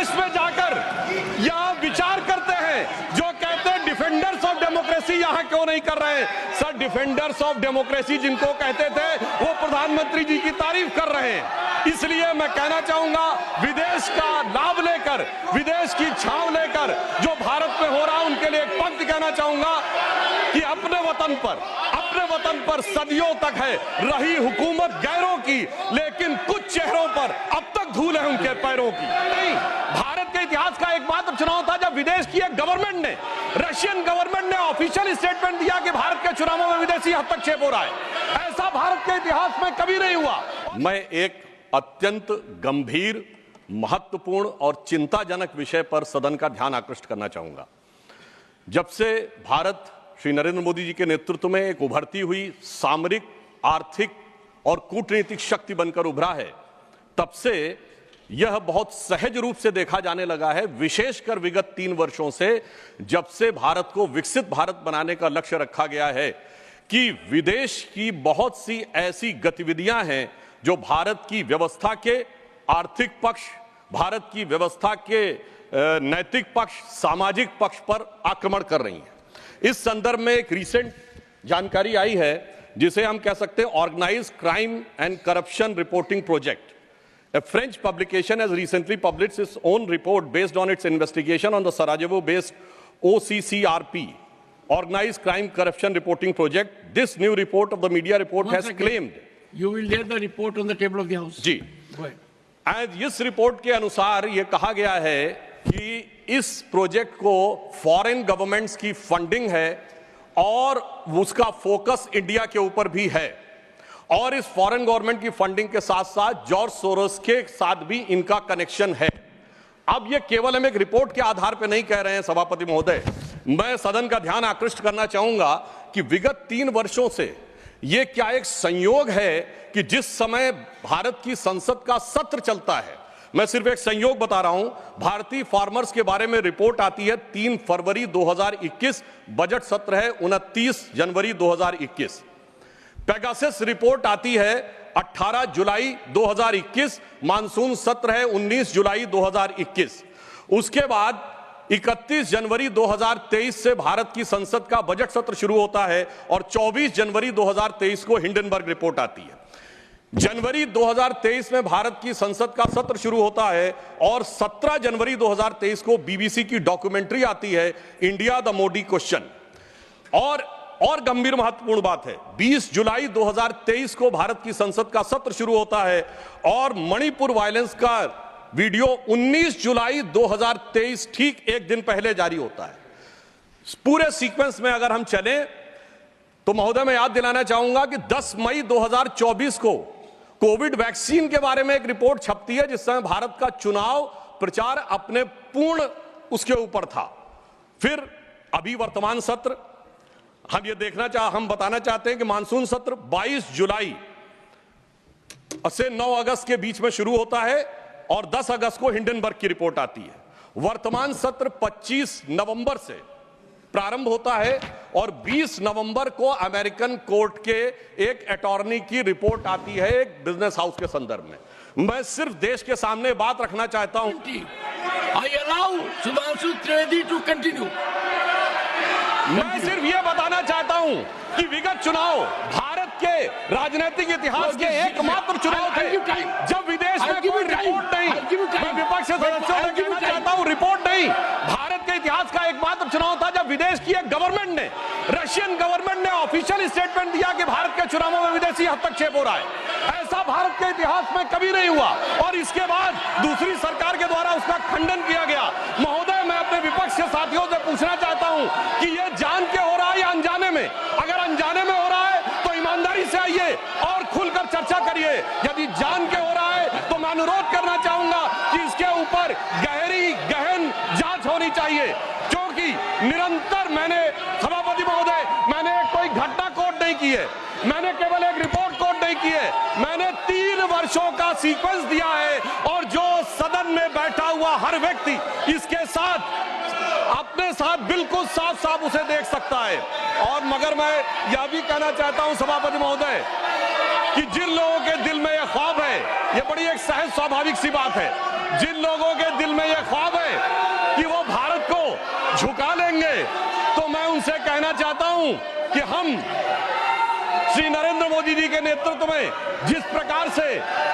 विदेश में जाकर यहाँ विचार करते हैं, जो कहते हैं डिफेंडर्स ऑफ डेमोक्रेसी यहाँ क्यों नहीं कर रहे हैं। सर, डिफेंडर्स ऑफ डेमोक्रेसी जिनको कहते थे वो प्रधानमंत्री जी की तारीफ कर रहे हैं। इसलिए मैं कहना चाहूंगा, विदेश का लाभ लेकर, विदेश की छांव लेकर जो भारत में हो रहा है, उनके लिए एक पंक्ति कहना चाहूंगा कि अपने वतन पर सदियों तक है रही हुकूमत गैरों की, लेकिन कुछ चेहरों पर अब तक धूल है उनके पैरों की। नहीं, भारत के इतिहास का एकमात्र चुनाव था जब विदेश की एक गवर्नमेंट ने, रशियन गवर्नमेंट ने ऑफिशियल स्टेटमेंट दिया कि भारत के चुनावों में विदेशी हस्तक्षेप हो रहा है। ऐसा भारत के इतिहास में कभी नहीं हुआ। मैं एक अत्यंत गंभीर, महत्वपूर्ण और चिंताजनक विषय पर सदन का ध्यान आकृष्ट करना चाहूंगा। जब से भारत श्री नरेंद्र मोदी जी के नेतृत्व में एक उभरती हुई सामरिक, आर्थिक और कूटनीतिक शक्ति बनकर उभरा है, तब से यह बहुत सहज रूप से देखा जाने लगा है, विशेषकर विगत 3 वर्षों से, जब से भारत को विकसित भारत बनाने का लक्ष्य रखा गया है, कि विदेश की बहुत सी ऐसी गतिविधियां हैं जो भारत की व्यवस्था के आर्थिक पक्ष, भारत की व्यवस्था के नैतिक पक्ष, सामाजिक पक्ष पर आक्रमण कर रही हैं। इस संदर्भ में एक रिसेंट जानकारी आई है जिसे हम कह सकते हैं organised crime and corruption reporting project. A French publication has recently published its own report based on its investigation on the Sarajevo-based OCCRP, Organized Crime Corruption Reporting Project. This new report of the media report has claimed. You will lay the report on the table of the House. जी, इस report के अनुसार यह कहा गया है कि इस project को फॉरेन गवर्नमेंट्स की फंडिंग है और उसका फोकस इंडिया के ऊपर भी है, और इस फॉरेन गवर्नमेंट की फंडिंग के साथ साथ जॉर्ज सोरोस के साथ भी इनका कनेक्शन है। अब ये केवल हम एक रिपोर्ट के आधार पर नहीं कह रहे हैं सभापति महोदय, मैं सदन का ध्यान आकृष्ट करना चाहूंगा कि विगत 3 वर्षों से यह क्या एक संयोग है कि जिस समय भारत की संसद का सत्र चलता है, मैं सिर्फ एक संयोग बता रहा हूं, भारतीय फार्मर्स के बारे में रिपोर्ट आती है 3 फरवरी 2021, बजट सत्र है 29 जनवरी 2021। पेगासस रिपोर्ट आती है 18 जुलाई 2021, मानसून सत्र है 19 जुलाई 2021। उसके बाद 31 जनवरी 2023 से भारत की संसद का बजट सत्र शुरू होता है और 24 जनवरी 2023 को हिंडनबर्ग रिपोर्ट आती है। जनवरी 2023 में भारत की संसद का सत्र शुरू होता है और 17 जनवरी 2023 को बीबीसी की डॉक्यूमेंट्री आती है, इंडिया द मोदी क्वेश्चन। और गंभीर महत्वपूर्ण बात है, 20 जुलाई 2023 को भारत की संसद का सत्र शुरू होता है और मणिपुर वायलेंस का वीडियो 19 जुलाई 2023, ठीक एक दिन पहले जारी होता है। पूरे सीक्वेंस में अगर हम चलें तो महोदय मैं याद दिलाना चाहूंगा कि 10 मई 2024 को कोविड वैक्सीन के बारे में एक रिपोर्ट छपती है, जिस समय भारत का चुनाव प्रचार अपने पूर्ण उसके ऊपर था। फिर अभी वर्तमान सत्र, हम बताना चाहते हैं कि मानसून सत्र 22 जुलाई से 9 अगस्त के बीच में शुरू होता है और 10 अगस्त को हिंडनबर्ग की रिपोर्ट आती है। वर्तमान सत्र 25 नवंबर से प्रारंभ होता है और 20 नवंबर को अमेरिकन कोर्ट के एक अटॉर्नी की रिपोर्ट आती है एक बिजनेस हाउस के संदर्भ में। मैं सिर्फ देश के सामने बात रखना चाहता हूं। I allow Sudhanshu Trivedi to continue. मैं सिर्फ यह बताना चाहता हूं कि विगत चुनाव भारत के राजनीतिक इतिहास के एकमात्र चुनाव थे जब विदेश में कोई रिपोर्ट नहीं, मैं विपक्ष के सदस्यों से कहना चाहता हूं, रिपोर्ट नहीं, भारत के इतिहास का एकमात्र चुनाव था जब विदेश की एक गवर्नमेंट ने, रशियन गवर्नमेंट ने ऑफिशियल स्टेटमेंट दिया कि भारत के चुनावों में विदेशी हस्तक्षेप हो रहा है। ऐसा भारत के इतिहास में कभी नहीं हुआ और इसके बाद दूसरी सरकार के द्वारा उसका खंडन किया गया। महोदय, मैं अपने विपक्ष के साथियों से पूछना चाहता हूं कि यह जान के हो रहा है या अनजाने में? अगर अनजाने में हो रहा है तो ईमानदारी से आइए और खुलकर चर्चा करिए। यदि जान के हो रहा है तो मैं अनुरोध करना चाहूंगा कि इसके ऊपर गहन जांच होनी चाहिए, क्योंकि निरंतर मैंने सभापति महोदय, मैंने कोई घटना कोट नहीं की है, मैंने केवल एक रिपोर्ट कोट नहीं की है, मैंने 3 वर्षों का सीक्वेंस दिया है और जो सदन में बैठा हुआ हर व्यक्ति इसके साथ अपने साथ बिल्कुल साफ साफ उसे देख सकता है। और मगर मैं यह भी कहना चाहता हूं सभापति महोदय कि जिन लोगों के दिल में यह ख्वाब है, यह बड़ी एक सहज स्वाभाविक सी बात है, जिन लोगों के दिल में यह ख्वाब है कि वो भारत को झुका लेंगे, तो मैं उनसे कहना चाहता हूं कि हम श्री नरेंद्र मोदी जी के नेतृत्व में जिस प्रकार से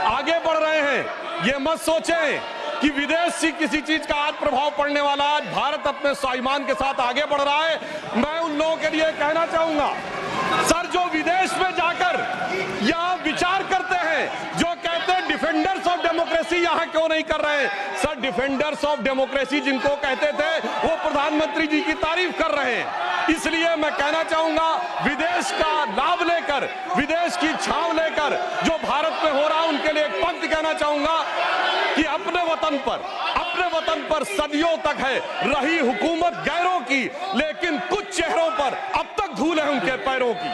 आगे बढ़ रहे हैं, ये मत सोचें कि विदेश से किसी चीज का आज प्रभाव पड़ने वाला। आज भारत अपने स्वाभिमान के साथ आगे बढ़ रहा है। मैं उन लोगों के लिए कहना चाहूंगा, सर, जो विदेश में जाकर यहाँ विचार करते हैं, जो कहते हैं डिफेंडर्स ऑफ डेमोक्रेसी यहाँ क्यों नहीं कर रहे हैं, सर, डिफेंडर्स ऑफ डेमोक्रेसी जिनको कहते थे वो प्रधानमंत्री जी की तारीफ कर रहे हैं। इसलिए मैं कहना चाहूंगा, विदेश का लाभ लेकर, विदेश की छांव लेकर जो भारत में हो रहा है, उनके लिए एक पंक्ति कहना चाहूंगा कि अपने वतन पर सदियों तक है रही हुकूमत गैरों की, लेकिन कुछ चेहरों पर अब तक धूल है उनके पैरों की।